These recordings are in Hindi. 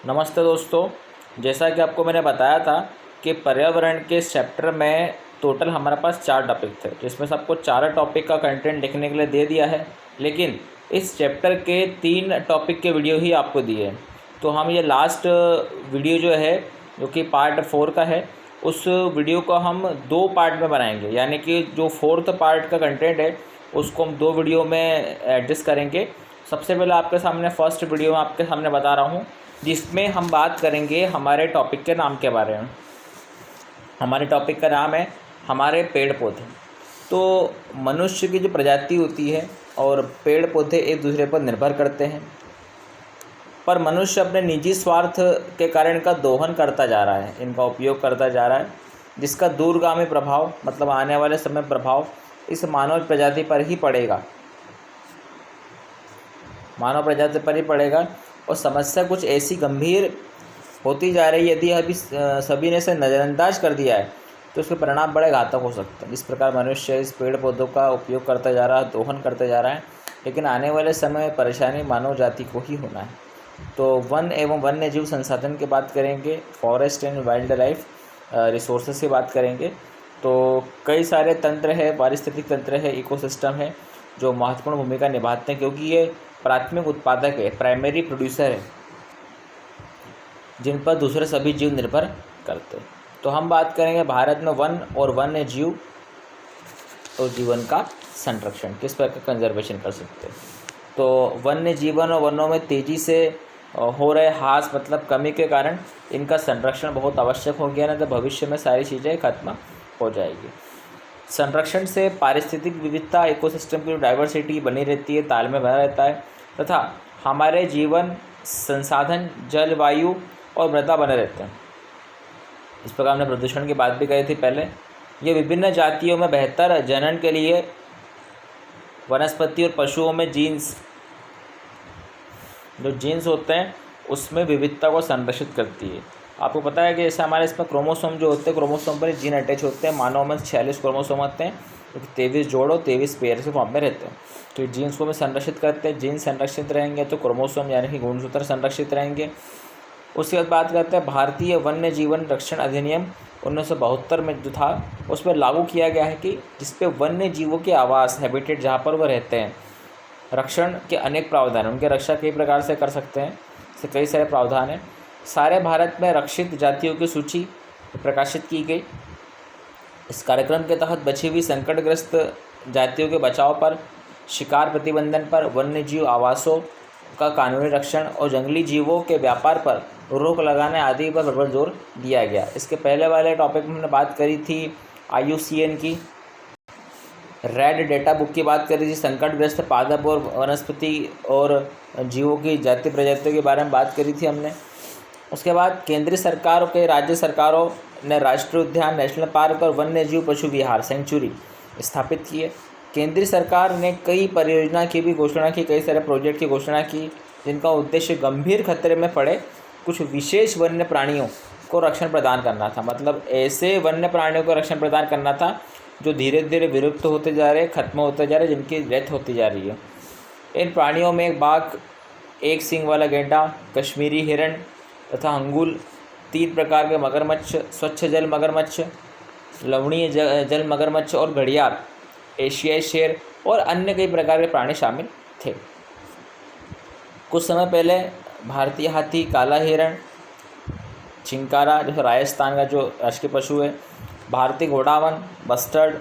नमस्ते दोस्तों। जैसा कि आपको मैंने बताया था कि पर्यावरण के इस चैप्टर में टोटल हमारे पास 4 टॉपिक थे, जिसमें से आपको चारों टॉपिक का कंटेंट लिखने के लिए दे दिया है, लेकिन इस चैप्टर के 3 टॉपिक के वीडियो ही आपको दिए हैं। तो हम ये लास्ट वीडियो जो है, जो कि पार्ट 4 का है, उस वीडियो को हम 2 पार्ट में बनाएंगे। यानी कि जो 4th पार्ट का कंटेंट है उसको हम 2 वीडियो में एडजस्ट करेंगे। सबसे पहले आपके सामने फर्स्ट वीडियो में आपके सामने बता रहा हूँ, जिसमें हम बात करेंगे हमारे टॉपिक के नाम के बारे में। हमारे टॉपिक का नाम है हमारे पेड़ पौधे। तो मनुष्य की जो प्रजाति होती है और पेड़ पौधे एक दूसरे पर निर्भर करते हैं, पर मनुष्य अपने निजी स्वार्थ के कारण इनका दोहन करता जा रहा है, इनका उपयोग करता जा रहा है, जिसका दूरगामी प्रभाव मतलब आने वाले समय प्रभाव इस मानव प्रजाति पर ही पड़ेगा। मानव प्रजाति पर ही पड़ेगा और समस्या कुछ ऐसी गंभीर होती जा रही है, यदि अभी सभी ने इसे नज़रअंदाज कर दिया है तो उसके परिणाम बड़े घातक हो सकते हैं। इस प्रकार मनुष्य इस पेड़ पौधों का उपयोग करता जा रहा है, दोहन करते जा रहा है, लेकिन आने वाले समय में परेशानी मानव जाति को ही होना है। तो वन एवं वन्य जीव संसाधन की बात करेंगे, forest and wild life resources की बात करेंगे। तो कई सारे तंत्र है, पारिस्थितिक तंत्र है, इकोसिस्टम है, जो महत्वपूर्ण भूमिका निभाते हैं, क्योंकि ये प्राथमिक उत्पादक है, प्राइमरी प्रोड्यूसर है, जिन पर दूसरे सभी जीव निर्भर करते हैं। तो हम बात करेंगे भारत में वन और वन्य जीव और जीवन का संरक्षण, किस प्रकार कंजर्वेशन कर सकते हैं। तो वन्य जीवन और वनों में तेज़ी से हो रहे ह्रास मतलब कमी के कारण इनका संरक्षण बहुत आवश्यक हो गया, ना तो भविष्य में सारी चीज़ें खत्म हो जाएगी। संरक्षण से पारिस्थितिक विविधता, इकोसिस्टम की डाइवर्सिटी बनी रहती है, तालमेल बना रहता है, तथा हमारे जीवन संसाधन, जल, वायु और मृदा बने रहते हैं। इस प्रकार हमने प्रदूषण की बात भी कही थी पहले। ये विभिन्न जातियों में बेहतर जनन के लिए वनस्पति और पशुओं में जीन्स, जो जीन्स होते हैं उसमें विविधता को संरक्षित करती है। आपको पता है कि जैसे हमारे इसमें क्रोमोसोम जो होते हैं, क्रोमोसोम पर जीन अटैच होते हैं। मानव में 46 क्रोमोसोम होते हैं, क्योंकि 23 जोड़ो 23 पेयर के फॉर्म में रहते हैं। तो ये जीन्स को भी संरक्षित करते हैं। जीन संरक्षित रहेंगे तो क्रोमोसोम यानी कि गुणसूत्र संरक्षित रहेंगे। उसके बाद बात करते हैं भारतीय वन्य जीवन रक्षण अधिनियम 1972 में जो था, उस पर लागू किया गया है कि जिसपे वन्य जीवों के आवास, हैबिटेट, जहाँ पर वो रहते हैं, रक्षण के अनेक प्रावधान हैं। उनके रक्षा कई प्रकार से कर सकते हैं, इससे कई सारे प्रावधान हैं। सारे भारत में रक्षित जातियों की सूची प्रकाशित की गई। इस कार्यक्रम के तहत बची हुई संकटग्रस्त जातियों के बचाव पर, शिकार प्रतिबंधन पर, वन्य जीव आवासों का कानूनी रक्षण और जंगली जीवों के व्यापार पर रोक लगाने आदि पर प्रबल जोर दिया गया। इसके पहले वाले टॉपिक में हमने बात करी थी IUCN की रेड डेटा बुक की बात करी थी, संकटग्रस्त पादप और वनस्पति और जीवों की जाति प्रजातियों के बारे में बात करी थी हमने। उसके बाद केंद्रीय सरकार के राज्य सरकारों ने राष्ट्रीय उद्यान, नेशनल पार्क और वन्य जीव पशु विहार, सेंचुरी स्थापित किए। केंद्रीय सरकार ने कई परियोजना की भी घोषणा की, कई सारे प्रोजेक्ट की घोषणा की, जिनका उद्देश्य गंभीर खतरे में पड़े कुछ विशेष वन्य प्राणियों को रक्षण प्रदान करना था। मतलब ऐसे वन्य प्राणियों को रक्षण प्रदान करना था जो धीरे धीरे विलुप्त होते जा रहे, खत्म होते जा रहे, जिनकी डेथ होती जा रही है। इन प्राणियों में बाघ, एक सींग वाला गैंडा, कश्मीरी हिरण तथा हंगुल, 3 प्रकार के मगरमच्छ, स्वच्छ जल मगरमच्छ, लवणीय जल मगरमच्छ और घड़ियाल, एशियाई शेर और अन्य कई प्रकार के प्राणी शामिल थे। कुछ समय पहले भारतीय हाथी, काला हिरण, चिंकारा जो राजस्थान का जो राष्ट्रीय पशु है, भारतीय घोड़ावन, बस्टर्ड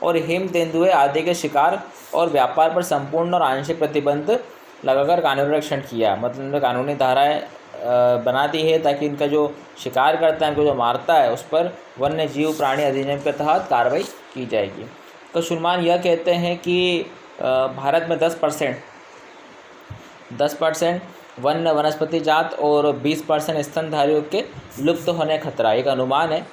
और हिम तेंदुए आदि के शिकार और व्यापार पर संपूर्ण और आंशिक प्रतिबंध लगाकर कानूनी रक्षण किया। मतलब उन्होंने कानूनी धाराएं बना दी है ताकि इनका जो शिकार करता है, इनको जो मारता है, उस पर वन्य जीव प्राणी अधिनियम के तहत कार्रवाई की जाएगी। तो शुल्मान यह कहते हैं कि भारत में 10% वन्य वनस्पति जात और 20% स्तनधारियों के लुप्त होने का खतरा, एक अनुमान है।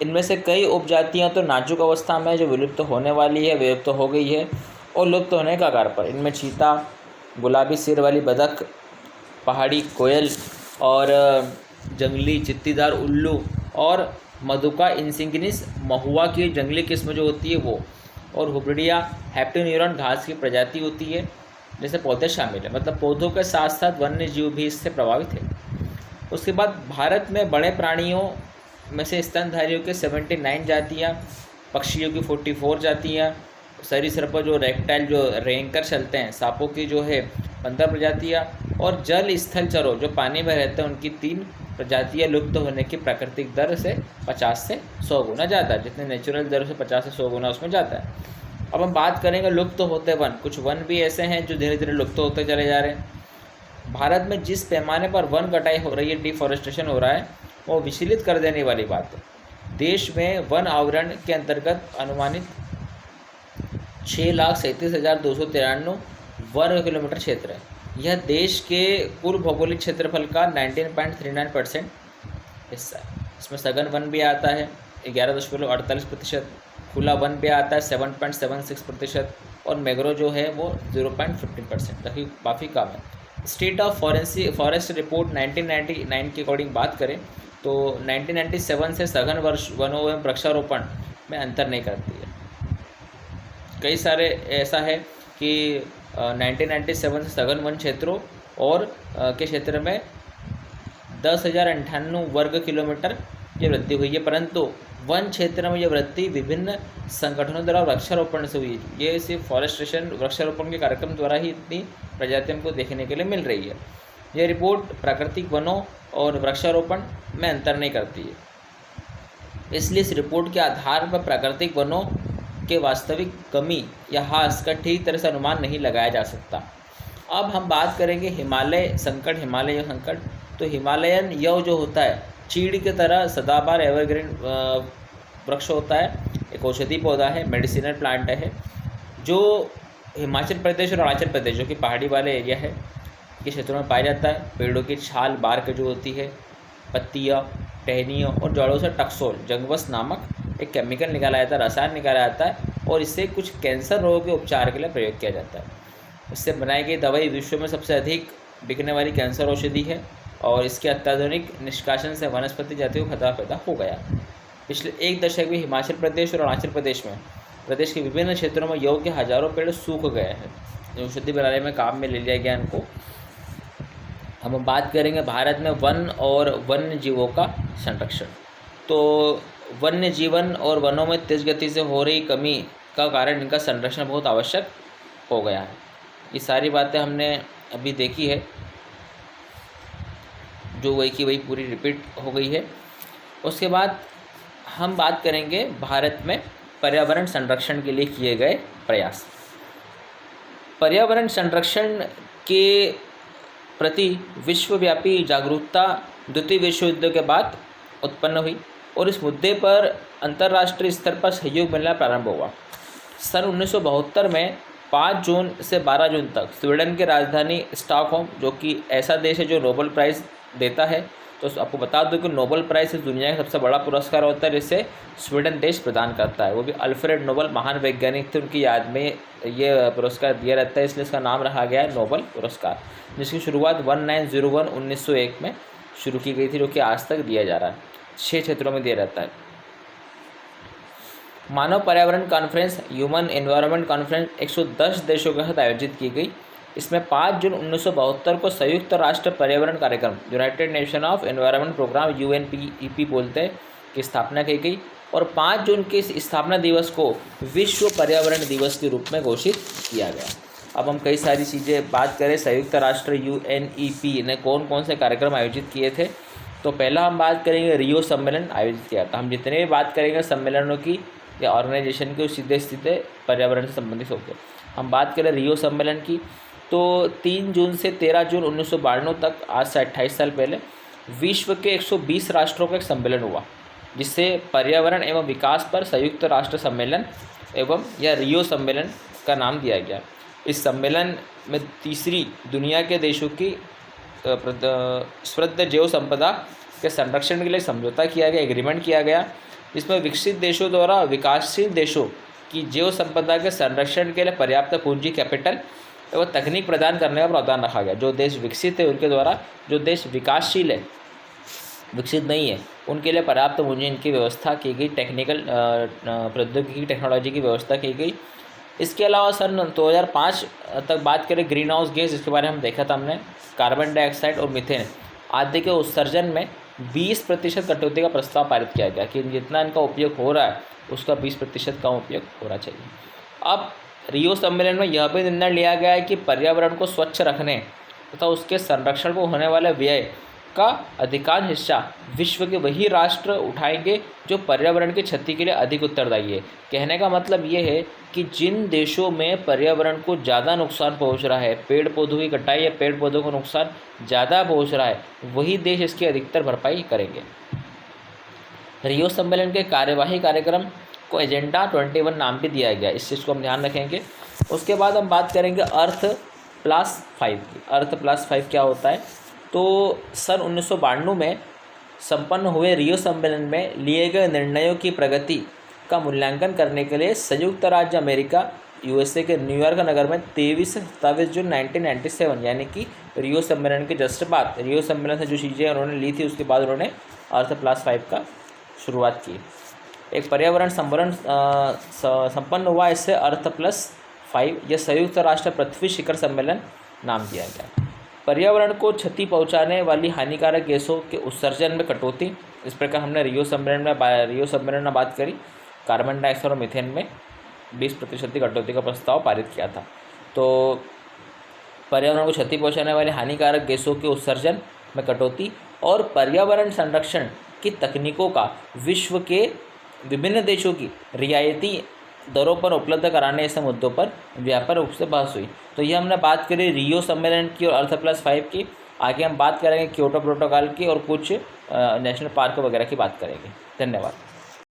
इनमें से कई उपजातियां तो नाजुक अवस्था में जो विलुप्त होने वाली है, विलुप्त हो गई है और लुप्त होने का कगार पर। इनमें चीता, गुलाबी सिर वाली बदक, पहाड़ी कोयल और जंगली चित्तीदार उल्लू और मधुका इंसिग्निस महुआ की जंगली किस्म जो होती है वो, और हुब्रिडिया हैप्टिन्यूरन घास की प्रजाति होती है, जैसे पौधे शामिल है। मतलब पौधों के साथ साथ वन्य जीव भी इससे प्रभावित है। उसके बाद भारत में बड़े प्राणियों में से स्तनधारियों के 79 जातियाँ, पक्षियों की 44 जातियाँ, सरीसृप जो रेप्टाइल जो रेंकर चलते हैं सांपों की जो है 15 प्रजातियाँ, और जल स्थल चरों जो पानी में रहते हैं उनकी 3 प्रजातियाँ लुप्त होने की प्राकृतिक दर से 50 से 100 गुना ज़्यादा है। जितने नेचुरल दर से 50 से 100 गुना उसमें जाता है। अब हम बात करेंगे लुप्त होते वन। कुछ वन भी ऐसे हैं जो धीरे धीरे लुप्त होते चले जा रहे हैं। भारत में जिस पैमाने पर वन कटाई हो रही है, डिफॉरेस्टेशन हो रहा है, वो विचलित कर देने वाली बात है। देश में वन आवरण के अंतर्गत अनुमानित 6,37,293 वर्ग किलोमीटर क्षेत्र है। यह देश के कुल भौगोलिक क्षेत्रफल का 19.39% हिस्सा है। इसमें सघन वन भी आता है 11.48%, खुला वन भी आता है 7.76%, और मैंग्रोव जो है वो 0.15%, ताकि काफ़ी कम है। स्टेट ऑफ फॉरेस्ट रिपोर्ट 1999 के अकॉर्डिंग बात करें तो 1997 से सघन वनों एवं वृक्षारोपण में अंतर नहीं करती है। कई सारे ऐसा है कि 1997 से सघन वन क्षेत्रों और के क्षेत्र में 10,098 वर्ग किलोमीटर की वृद्धि हुई है, परंतु वन क्षेत्र में यह वृद्धि विभिन्न संगठनों द्वारा वृक्षारोपण से हुई। ये सिर्फ फॉरेस्टेशन वृक्षारोपण के कार्यक्रम द्वारा ही इतनी प्रजातियों को देखने के लिए मिल रही है। यह रिपोर्ट प्राकृतिक वनों और वृक्षारोपण में अंतर नहीं करती है। इसलिए इस रिपोर्ट के आधार पर प्राकृतिक वनों के वास्तविक कमी या ह्रास का ठीक तरह से अनुमान नहीं लगाया जा सकता। अब हम बात करेंगे हिमालय संकट। तो हिमालयन यव जो होता है चीड़ की तरह सदाबहार एवरग्रीन वृक्ष होता है, एक औषधि पौधा है, मेडिसिनल प्लांट है, जो हिमाचल प्रदेश और अरुणाचल प्रदेश जो कि पहाड़ी वाले एरिया है के क्षेत्रों में पाया जाता है। पेड़ों की छाल बार्क जो होती है, पत्तियाँ, टहनियों और जड़ों से टक्सोल जंगवस नामक एक केमिकल निकाला जाता है, रसायन निकाला जाता है, और इससे कुछ कैंसर रोगों के उपचार के लिए प्रयोग किया जाता है। इससे बनाई गई दवाई विश्व में सबसे अधिक बिकने वाली कैंसर औषधि है, और इसके अत्याधुनिक निष्कासन से वनस्पति जातियों को खतरा पैदा हो गया। पिछले एक दशक में हिमाचल प्रदेश और अरुणाचल प्रदेश में प्रदेश के विभिन्न क्षेत्रों में योग के हजारों पेड़ सूख गए हैं। औषधि बनाने में काम में ले लिया गया इनको। हम बात करेंगे भारत में वन और वन्य जीवों का संरक्षण। तो वन्य जीवन और वनों में तेज गति से हो रही कमी का कारण इनका संरक्षण बहुत आवश्यक हो गया है। ये सारी बातें हमने अभी देखी है, जो वही की वही पूरी रिपीट हो गई है। उसके बाद हम बात करेंगे भारत में पर्यावरण संरक्षण के लिए किए गए प्रयास। पर्यावरण संरक्षण के प्रति विश्वव्यापी जागरूकता द्वितीय विश्व युद्ध के बाद उत्पन्न हुई, और इस मुद्दे पर अंतर्राष्ट्रीय स्तर पर सहयोग मिलना प्रारंभ हुआ। सन 1972 में 5 जून से 12 जून तक स्वीडन की राजधानी स्टॉकहोम, जो कि ऐसा देश है जो नोबेल प्राइज़ देता है, तो आपको बता दूं कि नोबेल प्राइज़ इस दुनिया का सबसे बड़ा पुरस्कार होता है जिसे स्वीडन देश प्रदान करता है। वो भी अल्फ्रेड नोबेल महान वैज्ञानिक थे, उनकी याद में ये पुरस्कार दिया रहता है, इसलिए इसका नाम रखा गया है नोबेल पुरस्कार, जिसकी शुरुआत 1901 में शुरू की गई थी, जो कि आज तक दिया जा रहा है। 6 क्षेत्रों में दिया रहता है। मानव पर्यावरण कॉन्फ्रेंस ह्यूमन एनवायरनमेंट कॉन्फ्रेंस 110 देशों के साथ आयोजित की गई। इसमें 5 जून 1972 को संयुक्त राष्ट्र पर्यावरण कार्यक्रम united nation of environment programme UNEP बोलते हैं की स्थापना की गई, और 5 जून के इस स्थापना दिवस को विश्व पर्यावरण दिवस के रूप में घोषित किया गया। अब हम कई सारी चीज़ें बात करें, संयुक्त राष्ट्र UNEP ने कौन कौन से कार्यक्रम आयोजित किए थे। तो पहला हम बात करेंगे रियो सम्मेलन आयोजित किया था। हम जितने भी बात करेंगे सम्मेलनों की या ऑर्गेनाइजेशन के सीधे पर्यावरण से संबंधित होकर, हम बात करें रियो सम्मेलन की, तो 3 जून से 13 जून 1992 तक, आज से 28 साल पहले, विश्व के 120 राष्ट्रों का एक सम्मेलन हुआ, जिससे पर्यावरण एवं विकास पर संयुक्त राष्ट्र सम्मेलन एवं या रियो सम्मेलन का नाम दिया गया। इस सम्मेलन में तीसरी दुनिया के देशों की समृद्ध जैव संपदा के संरक्षण के लिए समझौता किया गया, एग्रीमेंट किया गया, जिसमें विकसित देशों द्वारा विकासशील देशों की जैव संपदा के संरक्षण के लिए पर्याप्त पूंजी, कैपिटल एवं तकनीक प्रदान करने का प्रावधान रखा गया। जो देश विकसित है उनके द्वारा, जो देश विकासशील है, विकसित नहीं है, उनके लिए पर्याप्त पूंजी इनकी व्यवस्था की गई, टेक्निकल प्रौद्योगिकी टेक्नोलॉजी की व्यवस्था की गई। इसके अलावा सन 2005 तक बात करें ग्रीन हाउस गैस, जिसके बारे में हम देखा था हमने, कार्बन डाइऑक्साइड और मीथेन आदि के उत्सर्जन में 20% कटौती का प्रस्ताव पारित किया गया कि जितना इनका उपयोग हो रहा है उसका 20% कम उपयोग होना चाहिए। अब रियो सम्मेलन में यह भी निर्णय लिया गया है कि पर्यावरण को स्वच्छ रखने तथा उसके संरक्षण को होने वाले व्यय का अधिकांश हिस्सा विश्व के वही राष्ट्र उठाएंगे जो पर्यावरण की क्षति के लिए अधिक उत्तरदायी है। कहने का मतलब ये है कि जिन देशों में पर्यावरण को ज़्यादा नुकसान पहुंच रहा है, पेड़ पौधों की कटाई या पेड़ पौधों को नुकसान ज़्यादा पहुंच रहा है, वही देश इसकी अधिकतर भरपाई करेंगे। रियो सम्मेलन के कार्यवाही कार्यक्रम को एजेंडा 21 नाम भी दिया गया, इस चीज़ को हम ध्यान रखेंगे। उसके बाद हम बात करेंगे अर्थ+5 की। अर्थ+5 क्या होता है? तो सन 1992 में संपन्न हुए रियो सम्मेलन में लिए गए निर्णयों की प्रगति का मूल्यांकन करने के लिए संयुक्त राज्य अमेरिका यूएसए के न्यूयॉर्क नगर में 23 से 27 जून 1997 यानी कि रियो सम्मेलन के जस्ट बाद, रियो सम्मेलन से जो चीज़ें उन्होंने ली थी उसके बाद उन्होंने अर्थ+5 का शुरुआत की। एक पर्यावरण सम्मेलन संपन्न हुआ, इससे अर्थ+5 यह संयुक्त राष्ट्र पृथ्वी शिखर सम्मेलन नाम दिया गया। पर्यावरण को क्षति पहुंचाने वाली हानिकारक गैसों के उत्सर्जन में कटौती, इस प्रकार हमने रियो सम्मेलन में बात करी। कार्बन डाइऑक्साइड और मीथेन में 20% की कटौती का प्रस्ताव पारित किया था। तो पर्यावरण को क्षति पहुंचाने वाली हानिकारक गैसों के उत्सर्जन में कटौती और पर्यावरण संरक्षण की तकनीकों का विश्व के विभिन्न देशों की रियायती दरों पर उपलब्ध कराने ऐसे मुद्दों पर व्यापक रूप से बहस हुई। तो ये हमने बात करी रियो सम्मेलन की और अर्थ+5 की। आगे हम बात करेंगे क्योटो प्रोटोकॉल की और कुछ नेशनल पार्क वगैरह की बात करेंगे। धन्यवाद।